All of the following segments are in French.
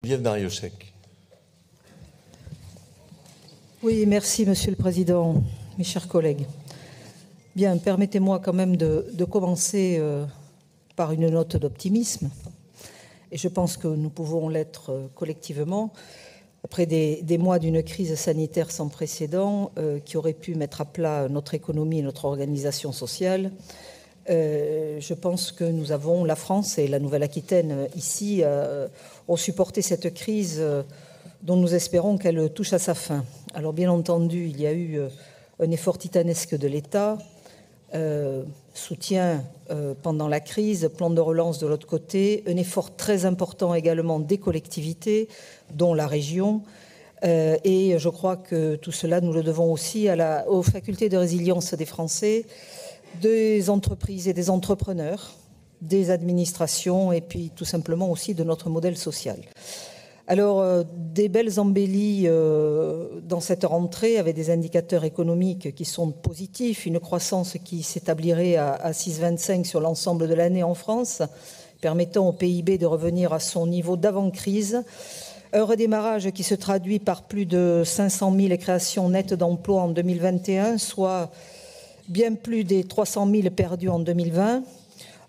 Geneviève Darrieussecq. Oui, merci Monsieur le Président, mes chers collègues. Bien, permettez-moi quand même de commencer par une note d'optimisme. Et je pense que nous pouvons l'être collectivement. Après des mois d'une crise sanitaire sans précédent qui aurait pu mettre à plat notre économie et notre organisation sociale, je pense que nous avons, la France et la Nouvelle-Aquitaine ici, ont supporté cette crise dont nous espérons qu'elle touche à sa fin. Alors bien entendu, il y a eu un effort titanesque de l'État, soutien pendant la crise, plan de relance de l'autre côté, un effort très important également des collectivités, dont la région, et je crois que tout cela, nous le devons aussi aux facultés de résilience des Français, des entreprises et des entrepreneurs, des administrations et puis tout simplement aussi de notre modèle social. Alors, des belles embellies dans cette rentrée avec des indicateurs économiques qui sont positifs, une croissance qui s'établirait à 6,25 sur l'ensemble de l'année en France, permettant au PIB de revenir à son niveau d'avant-crise. Un redémarrage qui se traduit par plus de 500 000 créations nettes d'emplois en 2021, soit bien plus des 300 000 perdus en 2020.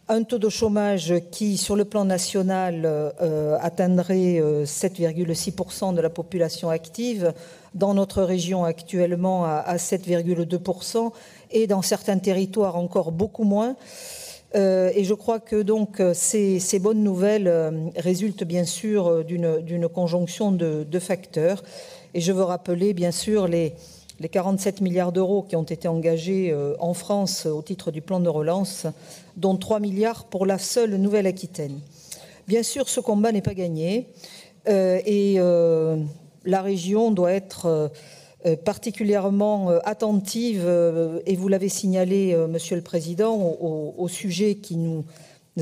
Un taux de chômage qui, sur le plan national, atteindrait 7,6% de la population active, dans notre région actuellement à 7,2% et dans certains territoires encore beaucoup moins. Et je crois que donc ces bonnes nouvelles résultent bien sûr d'une conjonction de facteurs. Et je veux rappeler bien sûr les 47 milliards d'euros qui ont été engagés en France au titre du plan de relance, dont 3 milliards pour la seule Nouvelle-Aquitaine. Bien sûr, ce combat n'est pas gagné et la région doit être particulièrement attentive, et vous l'avez signalé, Monsieur le Président, au sujet qui nous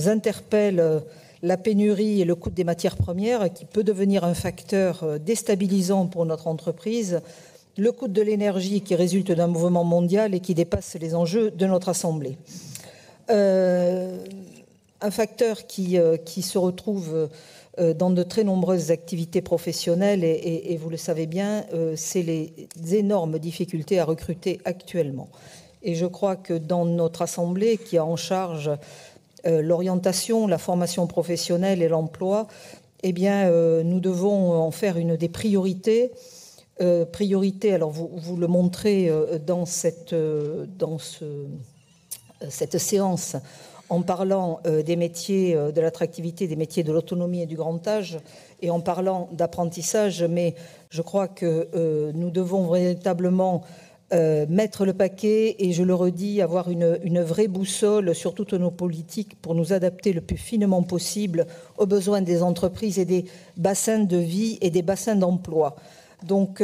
interpelle, la pénurie et le coût des matières premières, qui peut devenir un facteur déstabilisant pour notre entreprise, le coût de l'énergie qui résulte d'un mouvement mondial et qui dépasse les enjeux de notre Assemblée. Un facteur qui se retrouve dans de très nombreuses activités professionnelles et vous le savez bien, c'est les énormes difficultés à recruter actuellement. Et je crois que dans notre Assemblée, qui a en charge l'orientation, la formation professionnelle et l'emploi, eh bien, nous devons en faire une des priorités. Alors vous le montrez dans cette séance en parlant des métiers, de l'attractivité, des métiers de l'autonomie et du grand âge, et en parlant d'apprentissage, mais je crois que nous devons véritablement mettre le paquet, et je le redis, avoir une vraie boussole sur toutes nos politiques pour nous adapter le plus finement possible aux besoins des entreprises et des bassins de vie et des bassins d'emploi. Donc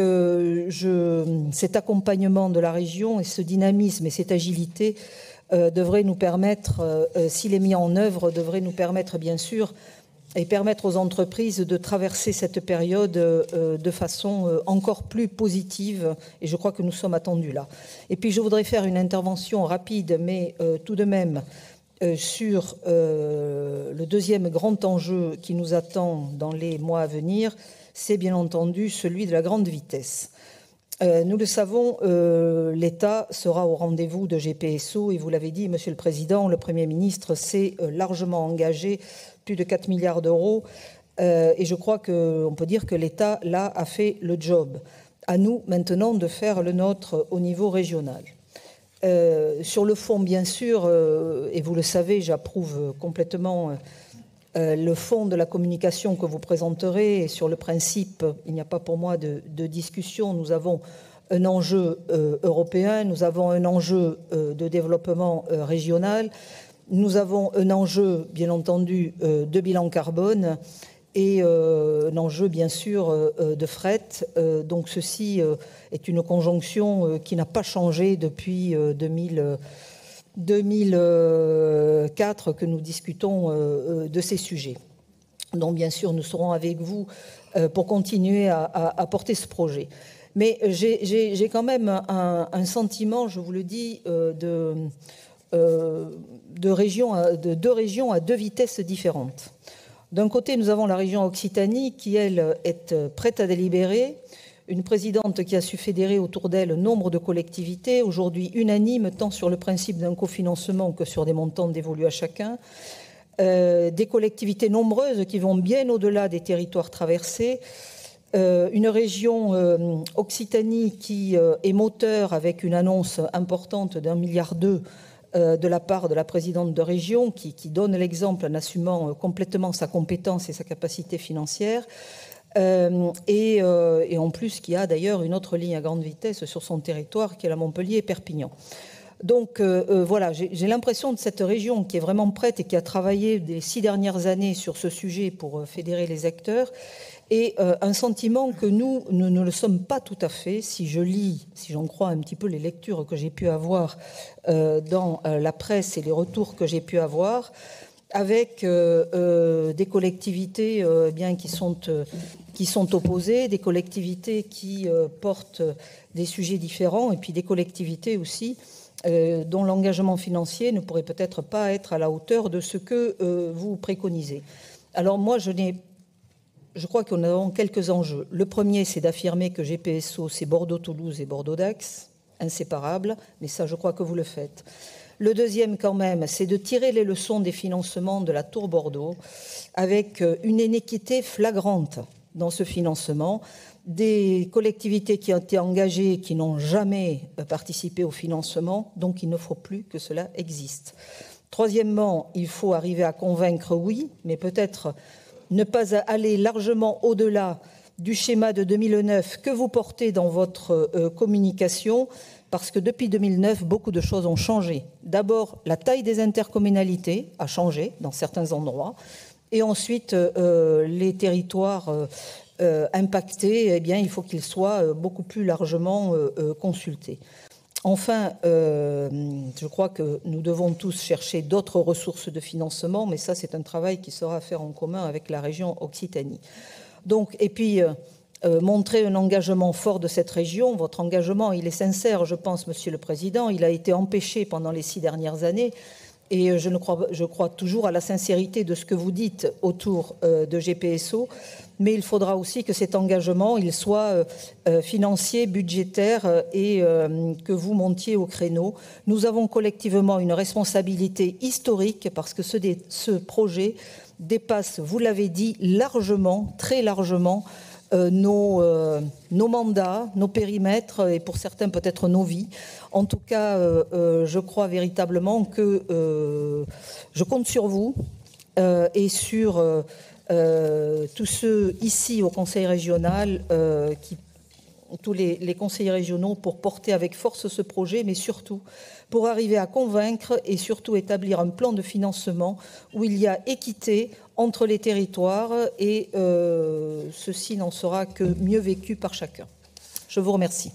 cet accompagnement de la région et ce dynamisme et cette agilité devrait nous permettre, s'il est mis en œuvre, devrait nous permettre bien sûr et permettre aux entreprises de traverser cette période de façon encore plus positive, et je crois que nous sommes attendus là. Et puis je voudrais faire une intervention rapide, mais tout de même sur le deuxième grand enjeu qui nous attend dans les mois à venir, c'est bien entendu celui de la grande vitesse. Nous le savons, l'État sera au rendez-vous de GPSO et vous l'avez dit, Monsieur le Président, le Premier ministre s'est largement engagé, plus de 4 milliards d'euros, et je crois qu'on peut dire que l'État, là, a fait le job. À nous, maintenant, de faire le nôtre au niveau régional. Sur le fond, bien sûr, et vous le savez, j'approuve complètement le fond de la communication que vous présenterez, et sur le principe, il n'y a pas pour moi de discussion. Nous avons un enjeu européen, nous avons un enjeu de développement régional, nous avons un enjeu, bien entendu, de bilan carbone et un enjeu, bien sûr, de fret. Donc ceci est une conjonction qui n'a pas changé depuis 2004 que nous discutons de ces sujets. Donc bien sûr, nous serons avec vous pour continuer à porter ce projet. Mais j'ai quand même un sentiment, je vous le dis, de deux régions à deux vitesses différentes. D'un côté, nous avons la région Occitanie qui, elle, est prête à délibérer. Une présidente qui a su fédérer autour d'elle nombre de collectivités, aujourd'hui unanimes, tant sur le principe d'un cofinancement que sur des montants dévolus à chacun. Des collectivités nombreuses qui vont bien au-delà des territoires traversés. Une région Occitanie qui est moteur avec une annonce importante d'1,2 milliard de la part de la présidente de région qui donne l'exemple en assumant complètement sa compétence et sa capacité financière. Et en plus, qui a d'ailleurs une autre ligne à grande vitesse sur son territoire, qui est la Montpellier-Perpignan. Donc voilà, j'ai l'impression de cette région qui est vraiment prête et qui a travaillé des 6 dernières années sur ce sujet pour fédérer les acteurs, et un sentiment que nous ne le sommes pas tout à fait, si j'en crois un petit peu les lectures que j'ai pu avoir dans la presse et les retours que j'ai pu avoir, avec des collectivités bien qui sont opposées, des collectivités qui portent des sujets différents, et puis des collectivités aussi dont l'engagement financier ne pourrait peut-être pas être à la hauteur de ce que vous préconisez. Alors moi, je crois qu'on a quelques enjeux. Le premier, c'est d'affirmer que GPSO, c'est Bordeaux-Toulouse et Bordeaux-Dax, inséparables, mais ça, je crois que vous le faites. Le deuxième, quand même, c'est de tirer les leçons des financements de la Tour Bordeaux, avec une inéquité flagrante dans ce financement, des collectivités qui ont été engagées, qui n'ont jamais participé au financement, donc il ne faut plus que cela existe. Troisièmement, il faut arriver à convaincre, oui, mais peut-être ne pas aller largement au-delà du schéma de 2009 que vous portez dans votre communication, parce que depuis 2009, beaucoup de choses ont changé. D'abord, la taille des intercommunalités a changé dans certains endroits, et ensuite, les territoires impactés, eh bien, il faut qu'ils soient beaucoup plus largement consultés. Enfin, je crois que nous devons tous chercher d'autres ressources de financement, mais ça, c'est un travail qui sera à faire en commun avec la région Occitanie. Donc, et puis, montrer un engagement fort de cette région. Votre engagement, il est sincère, je pense, Monsieur le Président. Il a été empêché pendant les 6 dernières années. Et je crois toujours à la sincérité de ce que vous dites autour de GPSO, mais il faudra aussi que cet engagement il soit financier, budgétaire, et que vous montiez au créneau. Nous avons collectivement une responsabilité historique parce que ce projet dépasse, vous l'avez dit, largement, très largement, nos mandats, nos périmètres et pour certains peut-être nos vies. En tout cas, je crois véritablement que je compte sur vous et sur tous ceux ici au Conseil régional, tous les conseillers régionaux pour porter avec force ce projet, mais surtout pour arriver à convaincre et surtout établir un plan de financement où il y a équité entre les territoires et ceci n'en sera que mieux vécu par chacun. Je vous remercie.